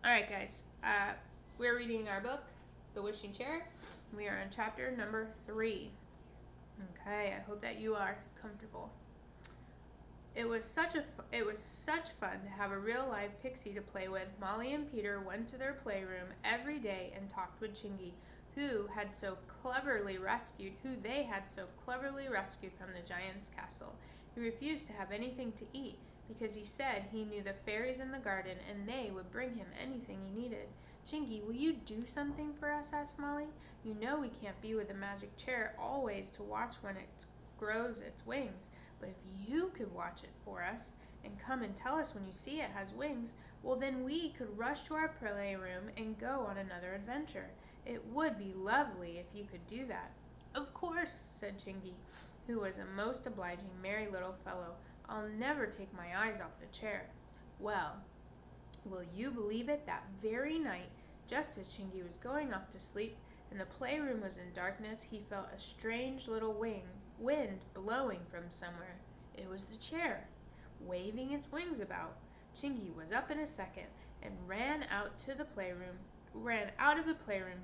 All right, guys. We're reading our book, The Wishing Chair. We are on chapter number 3. Okay, I hope that you are comfortable. It was such fun to have a real live pixie to play with. Molly and Peter went to their playroom every day and talked with Chingy, who they had so cleverly rescued from the giant's castle. He refused to have anything to eat because he said he knew the fairies in the garden and they would bring him anything he needed. Chingy, will you do something for us? Asked Molly. You know we can't be with the magic chair always to watch when it grows its wings. But if you could watch it for us and come and tell us when you see it has wings, well, then we could rush to our playroom and go on another adventure. It would be lovely if you could do that. Of course, said Chingy, who was a most obliging, merry little fellow. I'll never take my eyes off the chair. Well, will you believe it? That very night, just as Chingy was going off to sleep and the playroom was in darkness, he felt a strange little wind blowing from somewhere. It was the chair, waving its wings about. Chingy was up in a second and ran out of the playroom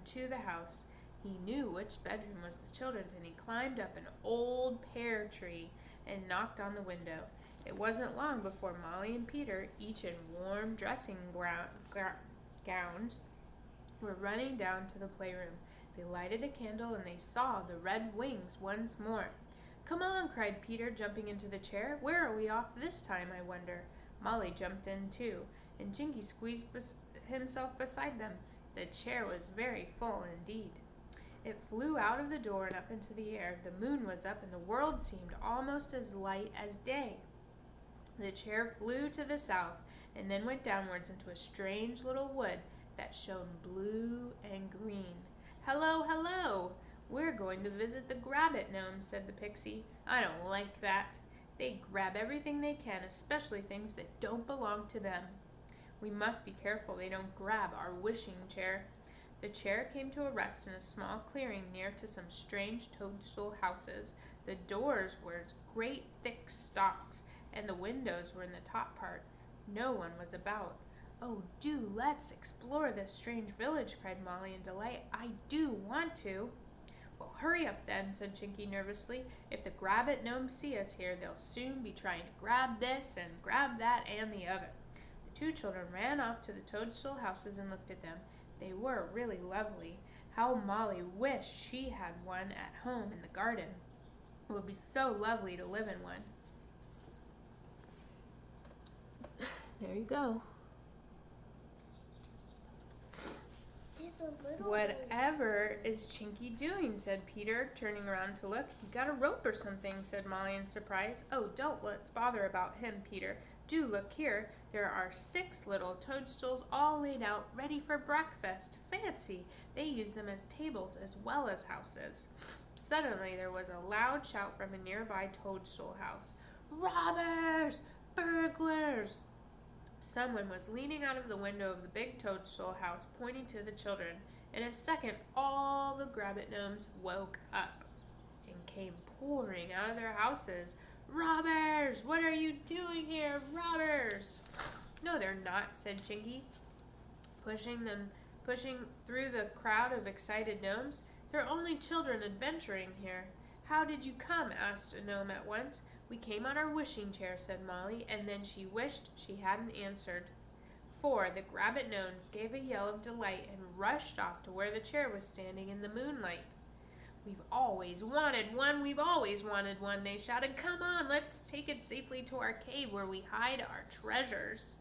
to the house. He knew which bedroom was the children's, and he climbed up an old pear tree and knocked on the window. It wasn't long before Molly and Peter, each in warm dressing gowns, were running down to the playroom. They lighted a candle and they saw the red wings once more. Come on, cried Peter, jumping into the chair. Where are we off this time, I wonder? Molly jumped in too, and Chingy squeezed himself beside them. The chair was very full indeed. It flew out of the door and up into the air. The moon was up and the world seemed almost as light as day. The chair flew to the south and then went downwards into a strange little wood that shone blue and green. Hello, hello! We're going to visit the Grabbit Gnomes, said the pixie. I don't like that. They grab everything they can, especially things that don't belong to them. We must be careful they don't grab our wishing chair. The chair came to a rest in a small clearing near to some strange toadstool houses. The doors were great thick stalks, and the windows were in the top part. No one was about. Oh, do let's explore this strange village, cried Molly in delight. I do want to. Well, hurry up then, said Chinky nervously. If the Grabbit Gnomes see us here, they'll soon be trying to grab this and grab that and the other. The two children ran off to the toadstool houses and looked at them. They were really lovely. How Molly wished she had one at home in the garden. It would be so lovely to live in one. There you go. Whatever is Chinky doing, said Peter, turning around to look. He got a rope or something, said Molly in surprise. Oh, don't let's bother about him, Peter. Do look here. There are 6 little toadstools all laid out, ready for breakfast. Fancy! They use them as tables as well as houses. Suddenly there was a loud shout from a nearby toadstool house. Robbers! Burglars! Someone was leaning out of the window of the big toadstool house, pointing to the children. In a second, all the Grabbit Gnomes woke up and came pouring out of their houses. Robbers! What are you doing here? Robbers! No, they're not, said Chinky, pushing through the crowd of excited gnomes. They're only children adventuring here. How did you come? Asked a gnome at once. We came on our wishing chair, said Molly, and then she wished she hadn't answered. For the Grabbit Gnomes gave a yell of delight and rushed off to where the chair was standing in the moonlight. We've always wanted one, they shouted. Come on, let's take it safely to our cave where we hide our treasures.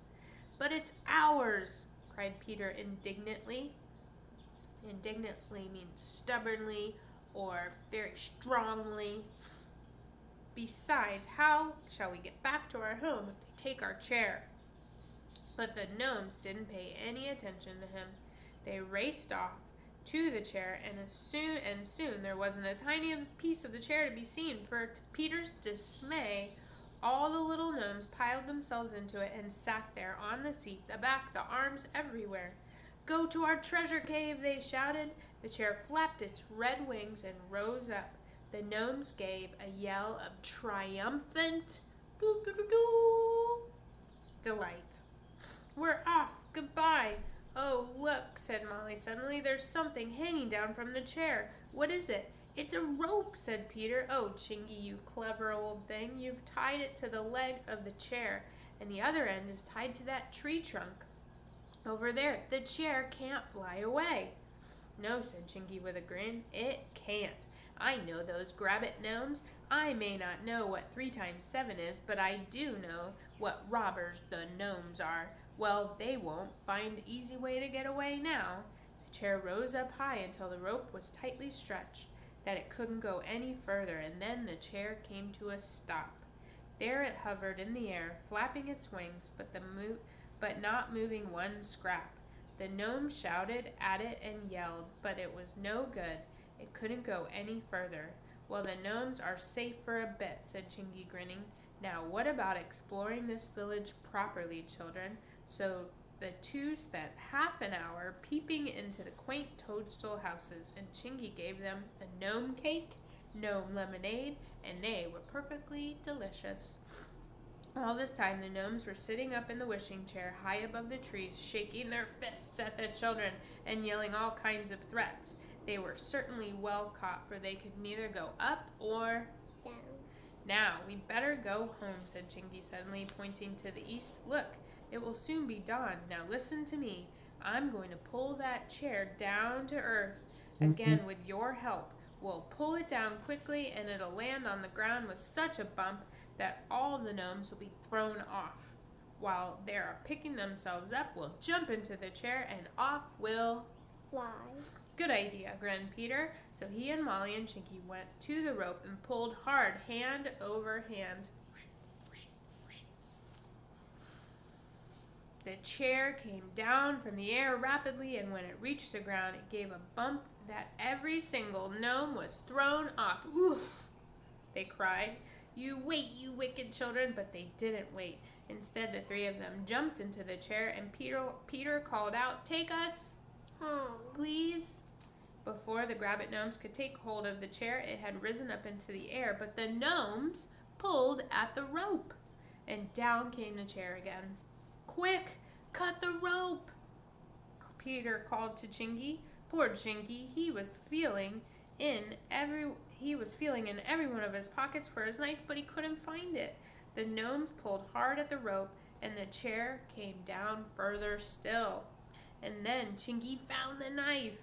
But it's ours, cried Peter indignantly. Indignantly means stubbornly or very strongly. Besides, how shall we get back to our home if they take our chair? But the gnomes didn't pay any attention to him. They raced off to the chair, and soon there wasn't a tiny piece of the chair to be seen, for to Peter's dismay, all the little gnomes piled themselves into it and sat there on the seat, the back, the arms, everywhere. Go to our treasure cave, they shouted. The chair flapped its red wings and rose up. The gnomes gave a yell of triumphant delight. We're off. Goodbye. Oh, look, said Molly suddenly. There's something hanging down from the chair. What is it? It's a rope, said Peter. Oh, Chingy, you clever old thing. You've tied it to the leg of the chair, and the other end is tied to that tree trunk. Over there, the chair can't fly away. No, said Chinky with a grin. It can't. I know those Grabbit gnomes. I may not know what 3 times 7 is, but I do know what robbers the gnomes are. Well, they won't find an easy way to get away now. The chair rose up high until the rope was tightly stretched, that it couldn't go any further, and then the chair came to a stop. There it hovered in the air, flapping its wings, but not moving one scrap. The gnomes shouted at it and yelled, but it was no good. It couldn't go any further. Well, the gnomes are safe for a bit, said Chingy, grinning. Now, what about exploring this village properly, children? So the two spent half an hour peeping into the quaint toadstool houses, and Chingy gave them a gnome cake, gnome lemonade, and they were perfectly delicious. All this time, the gnomes were sitting up in the wishing chair high above the trees, shaking their fists at the children and yelling all kinds of threats. They were certainly well caught, for they could neither go up or down. Now, we'd better go home, said Chinky suddenly, pointing to the east. Look, it will soon be dawn. Now listen to me. I'm going to pull that chair down to earth again with your help. We'll pull it down quickly, and it'll land on the ground with such a bump that all the gnomes will be thrown off. While they are picking themselves up, we'll jump into the chair, and off we'll fly. Good idea, grinned Peter. So he and Molly and Chinky went to the rope and pulled hard, hand over hand. The chair came down from the air rapidly, and when it reached the ground, it gave a bump that every single gnome was thrown off. Oof! They cried. You wait, you wicked children, but they didn't wait. Instead, the 3 of them jumped into the chair, and Peter called out, Take us home, please. Before the Grabbit gnomes could take hold of the chair, it had risen up into the air, but the gnomes pulled at the rope, and down came the chair again. Quick, cut the rope, Peter called to Chinky. Poor Chinky, he was feeling in every one of his pockets for his knife, but he couldn't find it. The gnomes pulled hard at the rope, and the chair came down further still. And then Chinky found the knife.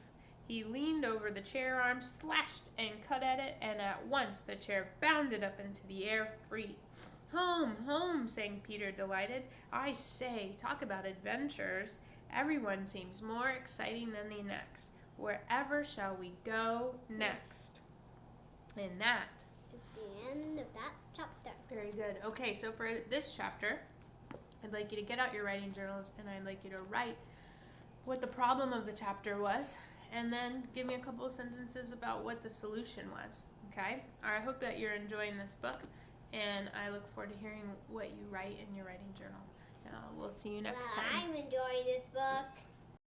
He leaned over the chair arm, slashed and cut at it, and at once the chair bounded up into the air free. Home, home, sang Peter, delighted. I say, talk about adventures. Everyone seems more exciting than the next. Wherever shall we go next? And that is the end of that chapter. Very good. Okay, so for this chapter, I'd like you to get out your writing journals, and I'd like you to write what the problem of the chapter was, and then give me a couple of sentences about what the solution was. Okay? I hope that you're enjoying this book, and I look forward to hearing what you write in your writing journal. We'll see you next time. I'm enjoying this book.